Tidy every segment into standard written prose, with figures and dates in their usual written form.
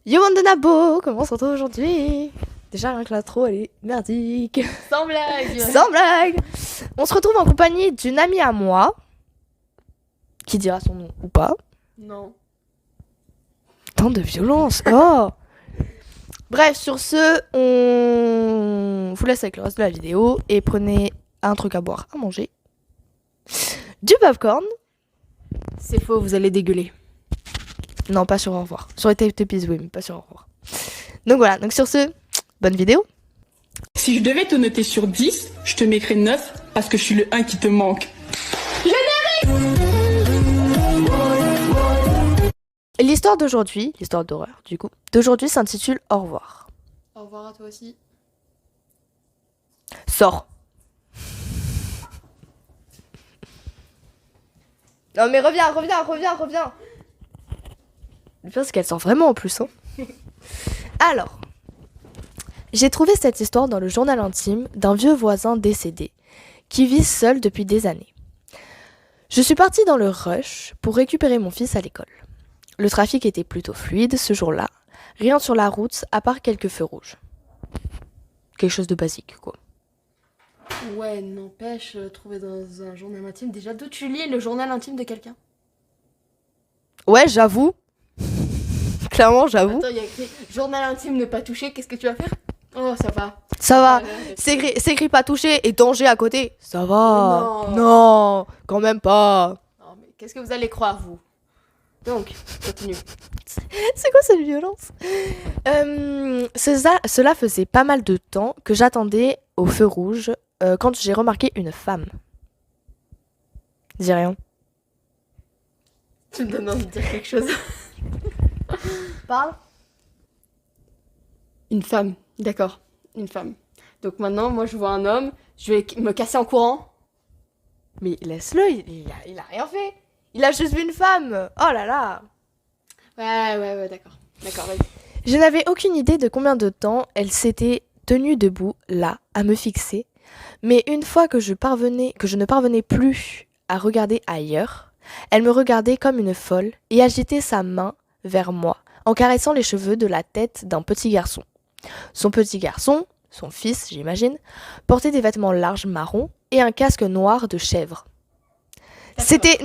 Yo bande de nabos, comment on se retrouve aujourd'hui? Déjà rien que l'intro elle est merdique. Sans blague. Sans blague. On se retrouve en compagnie d'une amie à moi, qui dira son nom ou pas. Non. Tant de violence, oh. Bref, sur ce, on vous laisse avec le reste de la vidéo et prenez un truc à boire, à manger. Du popcorn. C'est faux, vous allez dégueuler. Non, pas sur au revoir. Sur les Teletubbies, oui, mais pas sur au revoir. Donc voilà, donc sur ce, bonne vidéo. Si je devais te noter sur 10, je te mettrais 9 parce que je suis le 1 qui te manque. L'histoire d'aujourd'hui, l'histoire d'horreur du coup, d'aujourd'hui s'intitule Au revoir. Au revoir à toi aussi. Sors. Non mais reviens. Le pire c'est qu'elle sort vraiment en plus. Hein. Alors, j'ai trouvé cette histoire dans le journal intime d'un vieux voisin décédé qui vit seul depuis des années. Je suis partie dans le rush pour récupérer mon fils à l'école. Le trafic était plutôt fluide ce jour-là, rien sur la route à part quelques feux rouges. Quelque chose de basique quoi. Ouais, n'empêche, trouver dans un journal intime. Déjà, d'où tu lis le journal intime de quelqu'un? Ouais, j'avoue. Clairement, j'avoue. Attends, il y a écrit journal intime ne pas toucher, qu'est-ce que tu vas faire? Oh, ça va. Ça va. Ouais, C'est écrit pas touché et danger à côté. Ça va. Non. Non, quand même pas. Non, mais qu'est-ce que vous allez croire, vous? Donc, continue. C'est quoi cette violence Cela faisait pas mal de temps que j'attendais au feu rouge quand j'ai remarqué une femme. Dis rien. Tu me donnes envie de dire quelque chose. Parle. Une femme, d'accord, une femme. Donc maintenant, moi, je vois un homme, je vais me casser en courant. Mais laisse-le, il a rien fait. Il a juste vu une femme. Oh là là. Ouais, d'accord. D'accord, vas-y. Je n'avais aucune idée de combien de temps elle s'était tenue debout, là, à me fixer. Mais une fois que je ne parvenais plus à regarder ailleurs, elle me regardait comme une folle et agitait sa main vers moi, en caressant les cheveux de la tête d'un petit garçon. Son petit garçon, son fils j'imagine, portait des vêtements larges marrons et un casque noir de chèvre. C'était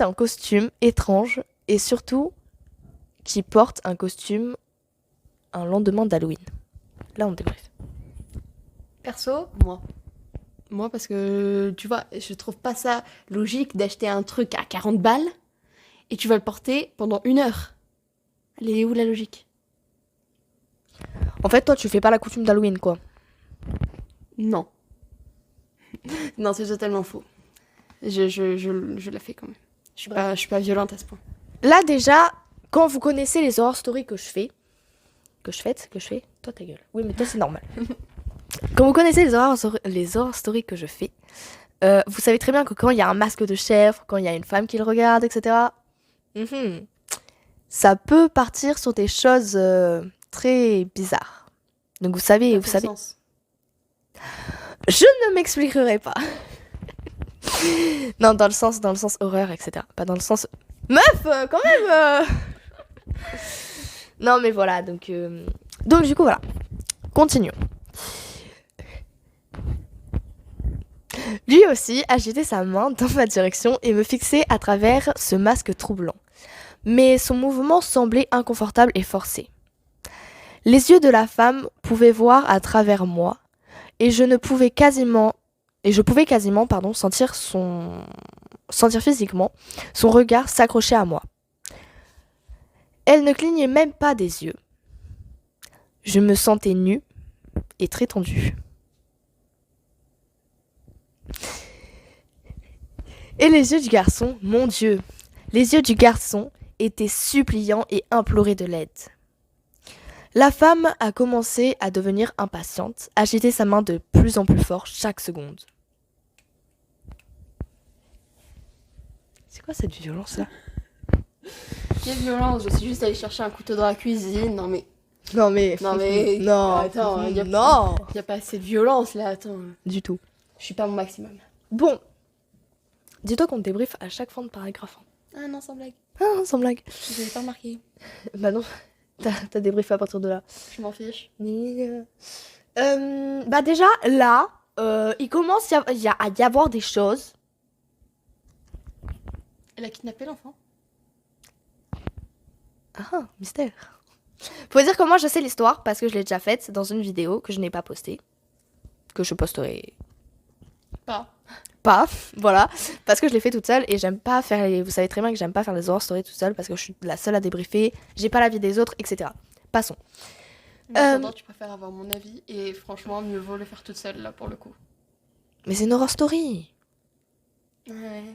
un costume étrange et surtout qui porte un costume un lendemain d'Halloween. Là on débriefe. Perso, moi. Moi, parce que, tu vois, je trouve pas ça logique d'acheter un truc à 40 balles et tu vas le porter pendant 1 heure. Elle est où la logique? En fait toi tu fais pas la coutume d'Halloween quoi. Non. Non, c'est totalement faux. Je la fais quand même. Je suis pas violente à ce point. Là déjà, quand vous connaissez les horror stories que je fais, toi ta gueule. Oui mais toi c'est normal. Quand vous connaissez les horror stories que je fais, vous savez très bien que quand il y a un masque de chèvre, quand il y a une femme qui le regarde, etc., ça peut partir sur des choses très bizarres. Donc vous savez. Sens. Je ne m'expliquerai pas. Non, dans le sens horreur, etc. Pas dans le sens... Meuf, quand même Non, mais voilà, donc du coup, voilà. Continuons. Lui aussi agitait sa main dans ma direction et me fixait à travers ce masque troublant. Mais son mouvement semblait inconfortable et forcé. Les yeux de la femme pouvaient voir à travers moi et je pouvais quasiment sentir physiquement son regard s'accrocher à moi. Elle ne clignait même pas des yeux. Je me sentais nue et très tendue. Et les yeux du garçon, mon Dieu, les yeux du garçon étaient suppliants et imploraient de l'aide. La femme a commencé à devenir impatiente, agiter sa main de plus en plus fort chaque seconde. C'est quoi cette violence-là? Quelle violence, je suis juste allée chercher un couteau dans la cuisine. Non mais, Non mais... non. Attends, non. y a pas assez de violence là, attends. Du tout. Je suis pas mon maximum. Bon. Dis-toi qu'on débriefe à chaque fin de paragraphe. Ah non, sans blague. Ah, sans blague. Je n'avais pas remarqué. Bah non. T'as débriefé à partir de là. Je m'en fiche. Bah déjà, là, il commence à y avoir des choses. Elle a kidnappé l'enfant. Ah, mystère. Faut dire que moi, je sais l'histoire parce que je l'ai déjà faite dans une vidéo que je n'ai pas postée. Que je posterai pas, voilà. Parce que je l'ai fait toute seule et j'aime pas faire les... Vous savez très bien que j'aime pas faire les horror stories toute seule parce que je suis la seule à débriefer, j'ai pas l'avis des autres, etc. Passons. Mais en attendant, tu préfères avoir mon avis et franchement, mieux vaut le faire toute seule là pour le coup. Mais c'est une horror story. Ouais.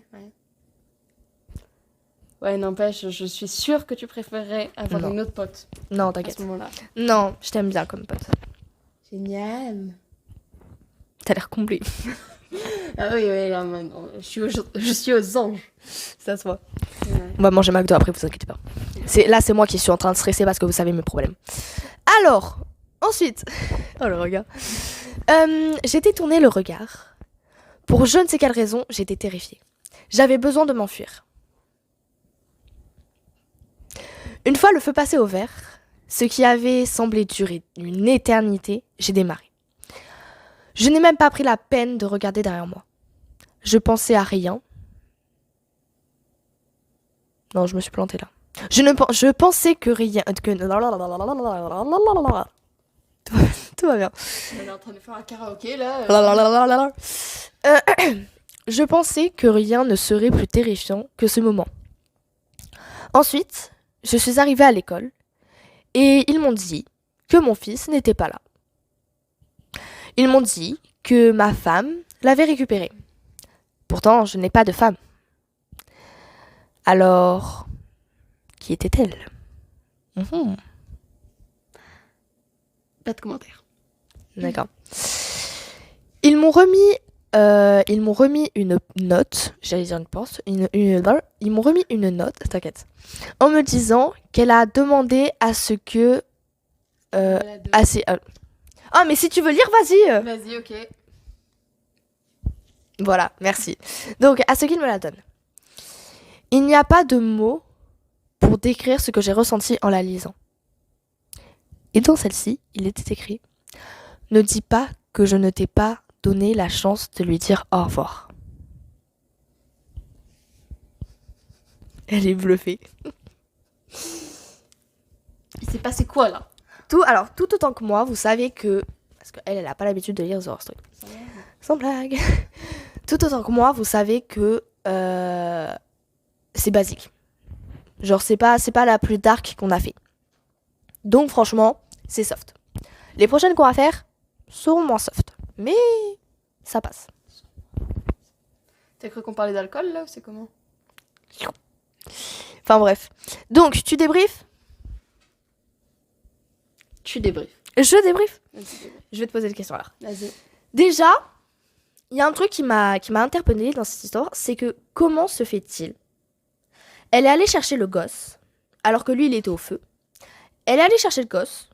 Ouais, n'empêche, je suis sûre que tu préférerais avoir Non. une autre pote Non, à t'inquiète. ce moment-là. Non, je t'aime bien comme pote. Génial. T'as l'air comblé. Ah oui, là maintenant, je suis aux anges. Ça se voit. Ouais. On va manger McDo après, vous inquiétez pas. Là, c'est moi qui suis en train de stresser parce que vous savez mes problèmes. Alors, ensuite... Oh, le regard. J'ai détourné le regard. Pour je ne sais quelle raison, j'étais terrifiée. J'avais besoin de m'enfuir. Une fois le feu passé au vert, ce qui avait semblé durer une éternité, j'ai démarré. Je n'ai même pas pris la peine de regarder derrière moi. Je pensais à rien. Non, je me suis plantée là. Je pensais que rien... Tout va bien. On est en train de faire un karaoké là. Je pensais que rien ne serait plus terrifiant que ce moment. Ensuite, je suis arrivée à l'école et ils m'ont dit que mon fils n'était pas là. Ils m'ont dit que ma femme l'avait récupéré. Pourtant, je n'ai pas de femme. Alors, qui était-elle? Pas de commentaire. D'accord. Ils m'ont remis une note, j'allais dire une porte, ils m'ont remis une note, t'inquiète, en me disant qu'elle a demandé à ce que... Ah, mais si tu veux lire, vas-y. Vas-y, ok. Voilà, merci. Donc, à ce qu'il me la donne. Il n'y a pas de mots pour décrire ce que j'ai ressenti en la lisant. Et dans celle-ci, il était écrit « Ne dis pas que je ne t'ai pas donné la chance de lui dire au revoir. » Elle est bluffée. Il s'est passé quoi là? Tout autant que moi, vous savez que... Parce qu'elle n'a pas l'habitude de lire The Horror Story. Sans blague. Tout autant que moi, vous savez que c'est basique. Genre, c'est pas la plus dark qu'on a fait. Donc, franchement, c'est soft. Les prochaines qu'on va faire seront moins soft. Mais ça passe. T'as cru qu'on parlait d'alcool là ou c'est comment? Enfin, bref. Donc, tu débriefes? Tu débriefes. Je débriefe. Vas-y, débrief. Je vais te poser des questions alors. Vas-y. Déjà, il y a un truc qui m'a interpellée dans cette histoire, c'est que comment se fait-il? Elle est allée chercher le gosse, alors que lui, il était au feu. Elle est allée chercher le gosse.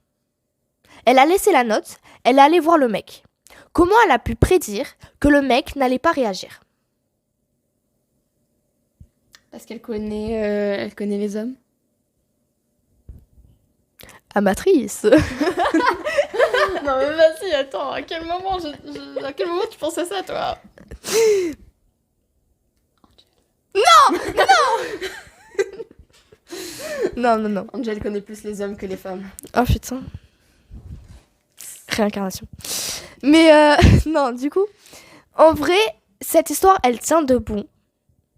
Elle a laissé la note. Elle est allée voir le mec. Comment elle a pu prédire que le mec n'allait pas réagir? Parce qu'elle connaît les hommes. Amatrice. Non mais vas-y, attends, à quel moment tu penses à ça toi? Non. Angel connaît plus les hommes que les femmes. Oh putain. Réincarnation. Mais non, du coup, en vrai, cette histoire, elle tient debout.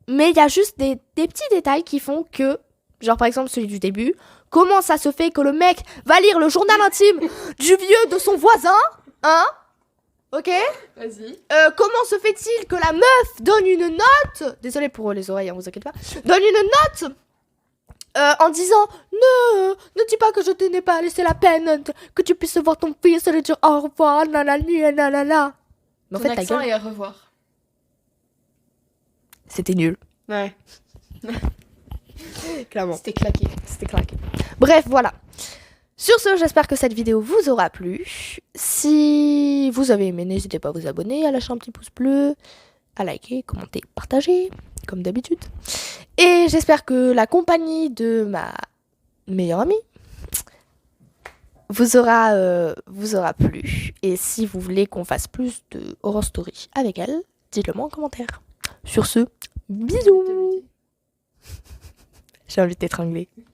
Mais il y a juste des petits détails qui font que, genre par exemple celui du début, comment ça se fait que le mec va lire le journal intime du vieux de son voisin, hein? Ok? Vas-y. Comment se fait-il que la meuf donne une note, désolée pour les oreilles, hein, vous inquiétez pas, donne une note en disant ne dis pas que je te n'ai pas laissé la peine que tu puisses voir ton fils et lui dire au revoir, nanana. Mais en fait, ta accent gueule, et à revoir. c'était nul. Ouais. Clairement. C'était claqué. C'était claqué. Bref, voilà. Sur ce, j'espère que cette vidéo vous aura plu. Si vous avez aimé, n'hésitez pas à vous abonner, à lâcher un petit pouce bleu, à liker, commenter, partager, comme d'habitude. Et j'espère que la compagnie de ma meilleure amie vous aura plu. Et si vous voulez qu'on fasse plus de horror story avec elle, dites-le moi en commentaire. Sur ce, bisous. J'ai envie de t'étrangler.